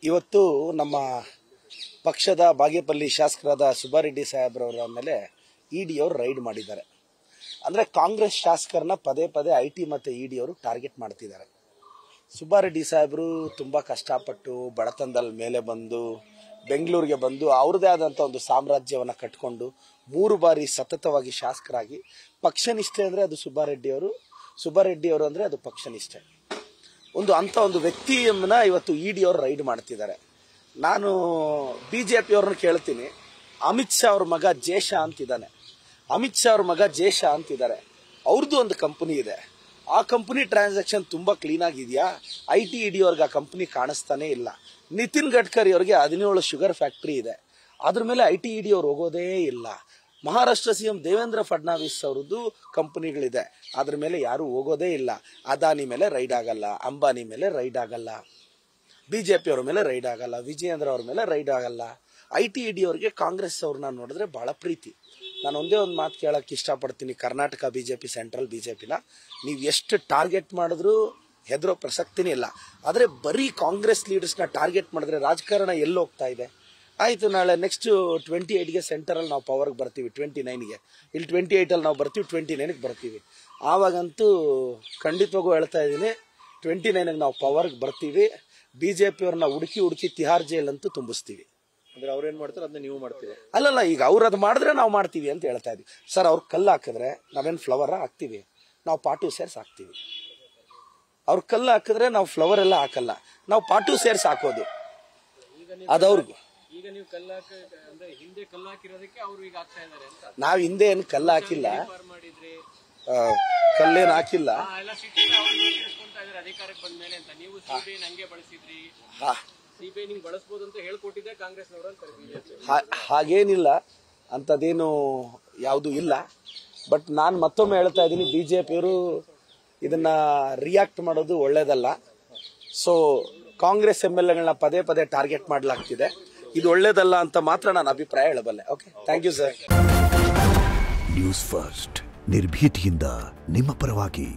ಇವತ್ತು ನಮ್ಮ ಪಕ್ಷದ ಬಾಗೇಪಲ್ಲಿ ಶಾಸಕರಾದ ಸುಬ್ಬಾರೆಡ್ಡಿ ಸಾಹೇಬ್ರವರ ಮೇಲೆ ಇಡಿ ಅವರು ರೈಡ್ ಮಾಡಿದ್ದಾರೆ. ಅಂದರೆ ಕಾಂಗ್ರೆಸ್ ಶಾಸಕರನ್ನ ಪದೇ ಪದೇ ಐಟಿ ಮತ್ತು ಇಡಿ ಅವರು ಟಾರ್ಗೆಟ್ ಮಾಡ್ತಿದ್ದಾರೆ. ಸುಬ್ಬಾರೆಡ್ಡಿ ಸಾಹೇಬರು ತುಂಬ ಕಷ್ಟಪಟ್ಟು ಬಡತನದಲ್ಲಿ ಮೇಲೆ ಬಂದು ಬೆಂಗಳೂರಿಗೆ ಬಂದು ಅವ್ರದ್ದೇ ಆದಂಥ ಒಂದು ಸಾಮ್ರಾಜ್ಯವನ್ನು ಕಟ್ಕೊಂಡು 3 ಬಾರಿ ಸತತವಾಗಿ ಶಾಸಕರಾಗಿ ಪಕ್ಷನಿಷ್ಠೆ ಅಂದರೆ ಅದು ಸುಬ್ಬಾರೆಡ್ಡಿ ಅವರು ಅಂದರೆ ಅದು ಪಕ್ಷನಿಷ್ಠೆ. ಒಂದು ವ್ಯಕ್ತಿಯನ್ನ ಇವತ್ತು ಇಡಿ ಅವರು ರೈಡ್ ಮಾಡ್ತಿದ್ದಾರೆ. ನಾನು ಬಿಜೆಪಿ ಅವ್ರನ್ನ ಕೇಳ್ತೀನಿ, ಅಮಿತ್ ಶಾ ಅವ್ರ ಮಗ ಜೇಷಾ ಅಂತಿದ್ದಾನೆ, ಅವ್ರದ್ದು ಒಂದು ಕಂಪನಿ ಇದೆ. ಆ ಕಂಪನಿ ಟ್ರಾನ್ಸಾಕ್ಷನ್ ತುಂಬಾ ಕ್ಲೀನ್ ಆಗಿದೆಯಾ? ಐಟಿ ಇಡಿ ಅವ್ರಿಗೆ ಆ ಕಂಪನಿ ಕಾಣಿಸ್ತಾನೆ ಇಲ್ಲ. ನಿತಿನ್ ಗಡ್ಕರಿ ಅವ್ರಿಗೆ 17 ಶುಗರ್ ಫ್ಯಾಕ್ಟರಿ ಇದೆ, ಅದ್ರ ಮೇಲೆ ಐಟಿ ಇಡಿ ಅವ್ರು ಹೋಗೋದೇ ಇಲ್ಲ. ಮಹಾರಾಷ್ಟ್ರ ಸಿಎಂ ದೇವೇಂದ್ರ ಫಡ್ನವೀಸ್ ಅವ್ರದ್ದು ಕಂಪನಿಗಳಿದೆ, ಅದ್ರ ಮೇಲೆ ಯಾರು ಹೋಗೋದೇ ಇಲ್ಲ. ಅದಾನಿ ಮೇಲೆ ರೈಡ್ ಆಗಲ್ಲ, ಅಂಬಾನಿ ಮೇಲೆ ರೈಡ್ ಆಗಲ್ಲ, ಬಿಜೆಪಿ ಅವ್ರ ಮೇಲೆ ರೈಡ್ ಆಗಲ್ಲ, ವಿಜಯೇಂದ್ರ ಅವ್ರ ಮೇಲೆ ರೈಡ್ ಆಗಲ್ಲ. ಐಟಿ ಇಡಿ ಅವ್ರಿಗೆ ಕಾಂಗ್ರೆಸ್ ಅವ್ರನ್ನ ನೋಡಿದ್ರೆ ಬಹಳ ಪ್ರೀತಿ. ನಾನು ಒಂದೇ ಒಂದು ಮಾತು ಕೇಳಕ್ಕೆ ಇಷ್ಟಪಡ್ತೀನಿ, ಕರ್ನಾಟಕ ಬಿಜೆಪಿ, ಸೆಂಟ್ರಲ್ ಬಿಜೆಪಿನ ನೀವು ಎಷ್ಟು ಟಾರ್ಗೆಟ್ ಮಾಡಿದ್ರು ಹೆದರೋ ಪ್ರಸಕ್ತಿನೇ ಇಲ್ಲ. ಆದರೆ ಬರೀ ಕಾಂಗ್ರೆಸ್ ಲೀಡರ್ಸ್ನ ಟಾರ್ಗೆಟ್ ಮಾಡಿದ್ರೆ ರಾಜಕಾರಣ ಎಲ್ಲಿ ಹೋಗ್ತಾ ಇದೆ? ಆಯಿತು, ನಾಳೆ ನೆಕ್ಸ್ಟ್ 28ಗೆ ಸೆಂಟರಲ್ಲಿ ನಾವು ಪವರ್ಗೆ ಬರ್ತೀವಿ, 29ಗೆ ಇಲ್ಲಿ 28ಅಲ್ಲಿ ನಾವು ಬರ್ತೀವಿ, 29ಗೆ ಬರ್ತೀವಿ. ಆವಾಗಂತೂ ಖಂಡಿತವಾಗೂ ಹೇಳ್ತಾ ಇದ್ದೀನಿ, 29ಗೆ ನಾವು ಪವರ್ಗೆ ಬರ್ತೀವಿ. ಬಿಜೆಪಿ ಅವ್ರನ್ನ ಹುಡುಕಿ ತಿಹಾರ್ ಜೈಲ್ ಅಂತೂ ತುಂಬಿಸ್ತೀವಿ. ಅಂದ್ರೆ ಅವ್ರೇನ್ ಮಾಡ್ತಾರೆ ಅದನ್ನ ನೀವು ಮಾಡ್ತೀವಿ? ಅಲ್ಲಲ್ಲ, ಈಗ ಅವ್ರು ಅದು ಮಾಡಿದ್ರೆ ನಾವು ಮಾಡ್ತೀವಿ ಅಂತ ಹೇಳ್ತಾ ಇದ್ವಿ. ಸರ್, ಅವ್ರು ಕಲ್ಲು ಹಾಕಿದ್ರೆ ನಾವೇನು ಫ್ಲವರ್ ಹಾಕ್ತೀವಿ? ನಾವು ಪಾಟು ಸೇರ್ಸ್ ಹಾಕ್ತೀವಿ. ಅವ್ರು ಕಲ್ಲು ಹಾಕಿದ್ರೆ ನಾವು ಫ್ಲವರ್ ಎಲ್ಲ ಹಾಕಲ್ಲ, ನಾವು ಪಾಟು ಸೇರ್ಸ್ ಹಾಕೋದು. ಅದವ್ರಿಗೂ ಈಗ ನೀವು ಹಿಂದೆ ಕಲ್ಲು ಹಾಕಿರೋದಕ್ಕೆ ಅವ್ರು ಈಗ ಹಾಕ್ತಾ ಇದ್ದಾರೆ ಅಂತ. ನಾವ್ ಹಿಂದೆ ಏನು ಕಲ್ಲು ಹಾಕಿಲ್ಲ, ಕಲ್ಲೇನು ಹಾಕಿಲ್ಲ. ಅಧಿಕಾರಕ್ಕೆ ಬಂದ ಮೇಲೆ ಅಂತ ನೀವು ಸಿಬಿಐ ನಂಗೆ ಬಳಸಿದ್ರಿ, ಸಿಬಿಐ ನಿಮ್ಗೆ ಬಳಸಬಹುದು ಅಂತ ಹೇಳ್ಕೊಟ್ಟಿದ್ದೆ ಕಾಂಗ್ರೆಸ್ ನವರು ಅಂತಾರೆ ಬಿಜೆಪಿ. ಹಾಗೇನಿಲ್ಲ, ಅಂಥದ್ದೇನು ಯಾವುದು ಇಲ್ಲ. ಬಟ್ ನಾನು ಮತ್ತೊಮ್ಮೆ ಹೇಳ್ತಾ ಇದ್ದೀನಿ, ಬಿಜೆಪಿಯವರು ಇದನ್ನ ರಿಯಾಕ್ಟ್ ಮಾಡೋದು ಒಳ್ಳೇದಲ್ಲ. ಸೊ ಕಾಂಗ್ರೆಸ್ MLAಗಳನ್ನ ಪದೇ ಪದೇ ಟಾರ್ಗೆಟ್ ಮಾಡಲಾಗ್ತಿದೆ, ಇದು ಒಳ್ಳೇದಲ್ಲ ಅಂತ ಮಾತ್ರ ನಾನು ಅಭಿಪ್ರಾಯ ಹೇಳಬಲ್ಲೆ. Okay, thank you sir. News first, ನಿರ್ಭೀತಿಯಿಂದ ನಿಮ್ಮ ಪರವಾಗಿ.